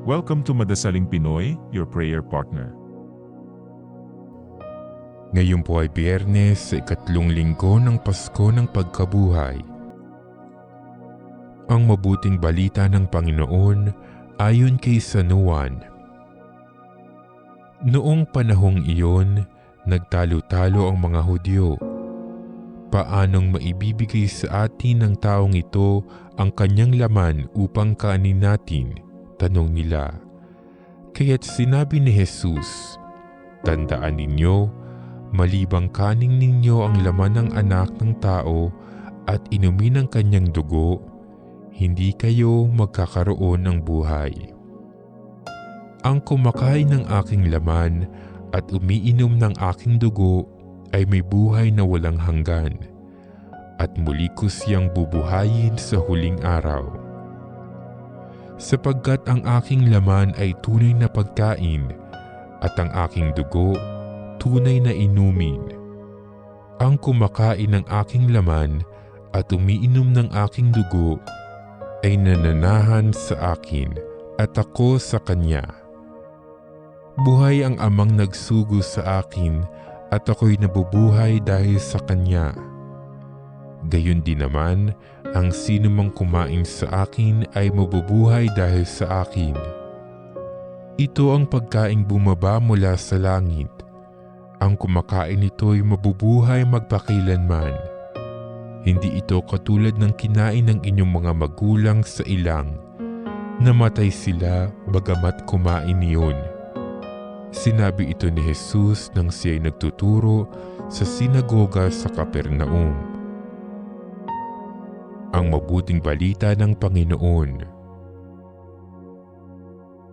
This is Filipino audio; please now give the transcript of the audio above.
Welcome to Madasaling Pinoy, your prayer partner. Ngayon po ay Biyernes sa ikatlong linggo ng Pasko ng Pagkabuhay. Ang mabuting balita ng Panginoon ayon kay San Juan. Noong panahong iyon, nagtalo-talo ang mga Hudyo. Paanong maibibigay sa atin ng taong ito ang kanyang laman upang kainin natin? Tanong nila. Kaya't sinabi ni Jesus, tandaan ninyo, malibang kanin ninyo ang laman ng anak ng tao at inumin ang kanyang dugo, hindi kayo magkakaroon ng buhay. Ang kumakain ng aking laman at umiinom ng aking dugo ay may buhay na walang hanggan, at muli ko siyang bubuhayin sa huling araw. Sapagkat ang aking laman ay tunay na pagkain, at ang aking dugo tunay na inumin. Ang kumakain ng aking laman at umiinom ng aking dugo ay nananahan sa akin at ako sa kanya. Buhay ang amang nagsugo sa akin at ako'y nabubuhay dahil sa kanya. Gayon din naman, ang sinumang kumain sa akin ay mabubuhay dahil sa akin. Ito ang pagkaing bumaba mula sa langit. Ang kumakain nito'y mabubuhay magpakilanman. Hindi ito katulad ng kinain ng inyong mga magulang sa ilang. Namatay sila bagamat kumain niyon. Sinabi ito ni Jesus nang siya'y nagtuturo sa sinagoga sa Capernaum. Ang mabuting balita ng Panginoon.